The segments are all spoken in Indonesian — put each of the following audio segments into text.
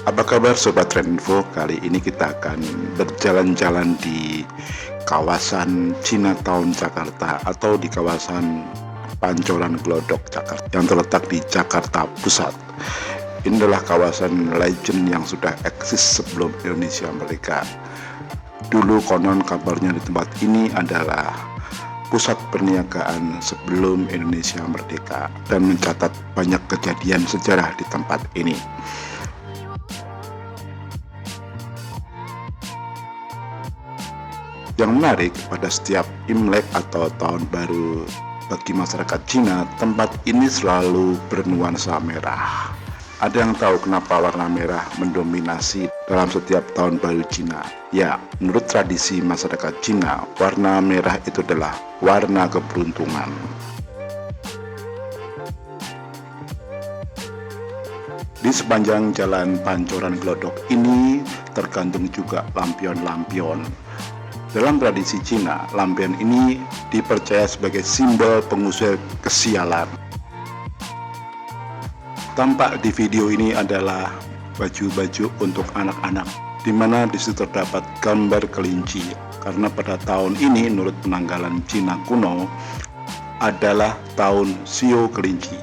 Apa kabar Sobat Trendinfo? Kali ini kita akan berjalan-jalan di kawasan Chinatown Jakarta atau di kawasan Pancoran Glodok Jakarta yang terletak di Jakarta Pusat. Ini adalah kawasan legend yang sudah eksis sebelum Indonesia merdeka. Dulu konon kabarnya di tempat ini adalah pusat perniagaan sebelum Indonesia merdeka dan mencatat banyak kejadian sejarah di tempat ini. Yang menarik, pada setiap Imlek atau Tahun Baru bagi masyarakat Cina, tempat ini selalu bernuansa merah. Ada yang tahu kenapa warna merah mendominasi dalam setiap Tahun Baru Cina? Ya, menurut tradisi masyarakat Cina, warna merah itu adalah warna keberuntungan. Di sepanjang jalan Pancoran Glodok ini tergantung juga lampion-lampion. Dalam tradisi Cina, lampion ini dipercaya sebagai simbol pengusir kesialan. Tampak di video ini adalah baju-baju untuk anak-anak, di mana di situ terdapat gambar kelinci, karena pada tahun ini menurut penanggalan Cina kuno adalah tahun Shio Kelinci.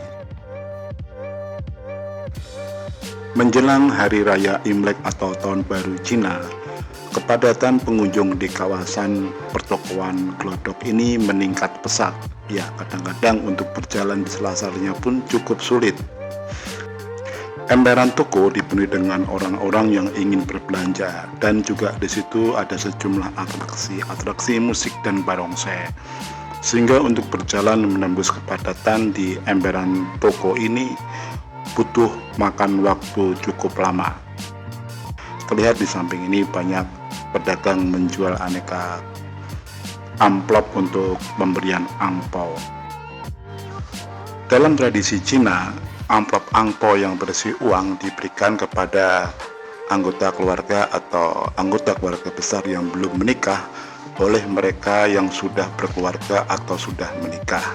Menjelang Hari Raya Imlek atau Tahun Baru Cina, kepadatan pengunjung di kawasan pertokoan Glodok ini meningkat pesat. Ya, kadang-kadang untuk berjalan di sela-selanya pun cukup sulit. Emperan toko dipenuhi dengan orang-orang yang ingin berbelanja, dan juga di situ ada sejumlah atraksi musik dan barongsai. Sehingga untuk berjalan menembus kepadatan di emperan toko ini butuh makan waktu cukup lama. Terlihat di samping ini banyak pedagang menjual aneka amplop untuk pemberian angpau. Dalam tradisi Cina, amplop angpau yang berisi uang diberikan kepada anggota keluarga atau anggota keluarga besar yang belum menikah oleh mereka yang sudah berkeluarga atau sudah menikah.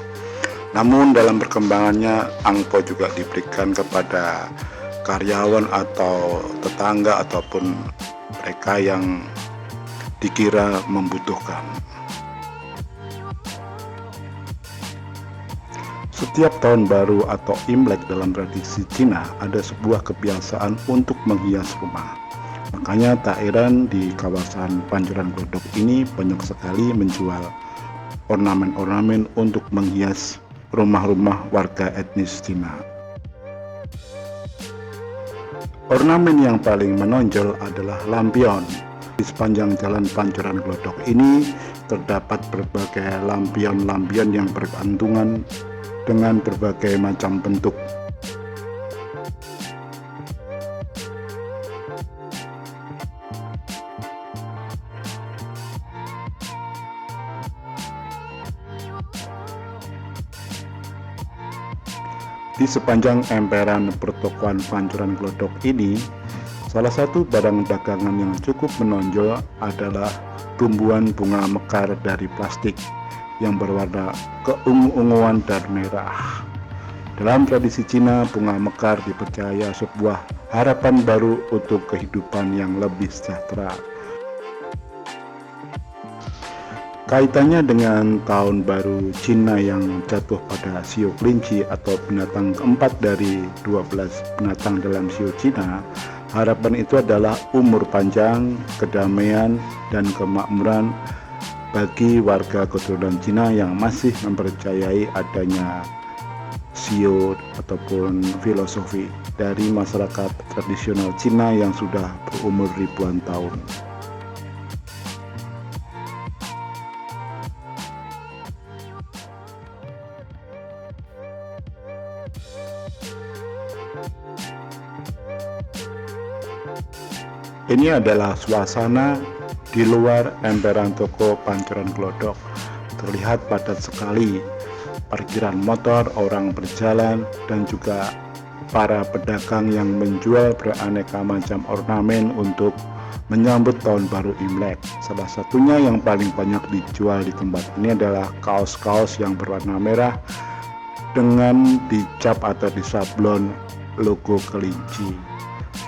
Namun dalam perkembangannya, angpau juga diberikan kepada karyawan atau tetangga ataupun mereka yang dikira membutuhkan. Setiap tahun baru atau Imlek dalam tradisi Cina ada sebuah kebiasaan untuk menghias rumah. Makanya tak heran di kawasan Pancoran Glodok ini banyak sekali menjual ornamen-ornamen untuk menghias rumah-rumah warga etnis Cina. Ornamen yang paling menonjol adalah lampion. Di sepanjang jalan Pancoran Glodok ini terdapat berbagai lampion-lampion yang bergantungan dengan berbagai macam bentuk. Di sepanjang emperan pertokoan Pancoran Glodok ini, salah satu barang dagangan yang cukup menonjol adalah tumbuhan bunga mekar dari plastik yang berwarna keungu-unguan dan merah. Dalam tradisi Cina, bunga mekar dipercaya sebuah harapan baru untuk kehidupan yang lebih sejahtera. Kaitannya dengan Tahun Baru Cina yang jatuh pada Shio Kelinci atau binatang keempat dari 12 binatang dalam Shio Cina, harapan itu adalah umur panjang, kedamaian, dan kemakmuran bagi warga keturunan Cina yang masih mempercayai adanya Shio ataupun filosofi dari masyarakat tradisional Cina yang sudah berumur ribuan tahun. Ini adalah suasana di luar emperan toko Pancoran Glodok. Terlihat padat sekali parkiran motor, orang berjalan, dan juga para pedagang yang menjual beraneka macam ornamen untuk menyambut Tahun Baru Imlek. Salah satunya yang paling banyak dijual di tempat ini adalah kaos-kaos yang berwarna merah dengan dicap atau disablon logo kelinci.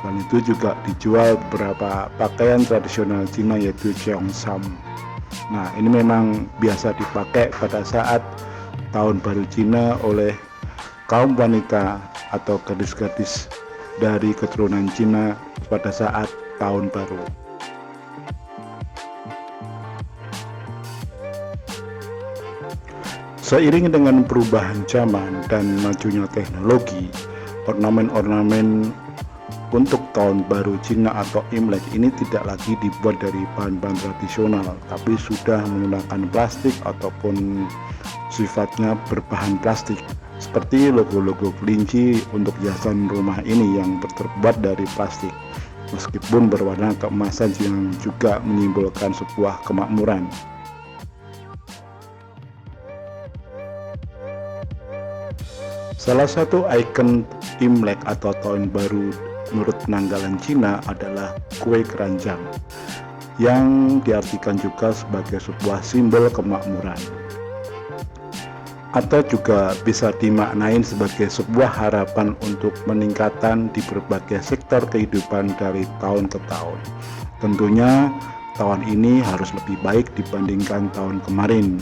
Selain itu juga dijual beberapa pakaian tradisional Cina yaitu cheongsam. Nah, ini memang biasa dipakai pada saat tahun baru Cina oleh kaum wanita atau gadis-gadis dari keturunan Cina pada saat tahun baru. Seiring dengan perubahan zaman dan majunya teknologi, ornamen-ornamen untuk tahun baru Cina atau Imlek ini tidak lagi dibuat dari bahan-bahan tradisional, tapi sudah menggunakan plastik ataupun sifatnya berbahan plastik, seperti logo-logo kelinci untuk hiasan rumah ini yang terbuat dari plastik, meskipun berwarna keemasan yang juga menyimbolkan sebuah kemakmuran. Salah satu ikon Imlek atau tahun baru menurut penanggalan Cina adalah kue keranjang, yang diartikan juga sebagai sebuah simbol kemakmuran, atau juga bisa dimaknain sebagai sebuah harapan untuk peningkatan di berbagai sektor kehidupan dari tahun ke tahun. Tentunya tahun ini harus lebih baik dibandingkan tahun kemarin.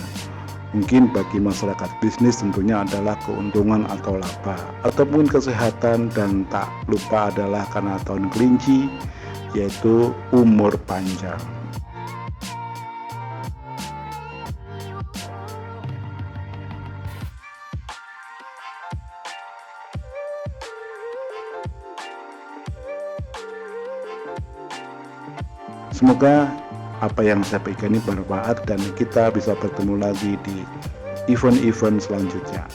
Mungkin bagi masyarakat bisnis tentunya adalah keuntungan atau laba, ataupun kesehatan, dan tak lupa adalah karena tahun kelinci, yaitu umur panjang. Semoga apa yang saya berikan ini bermanfaat dan kita bisa bertemu lagi di event-event selanjutnya.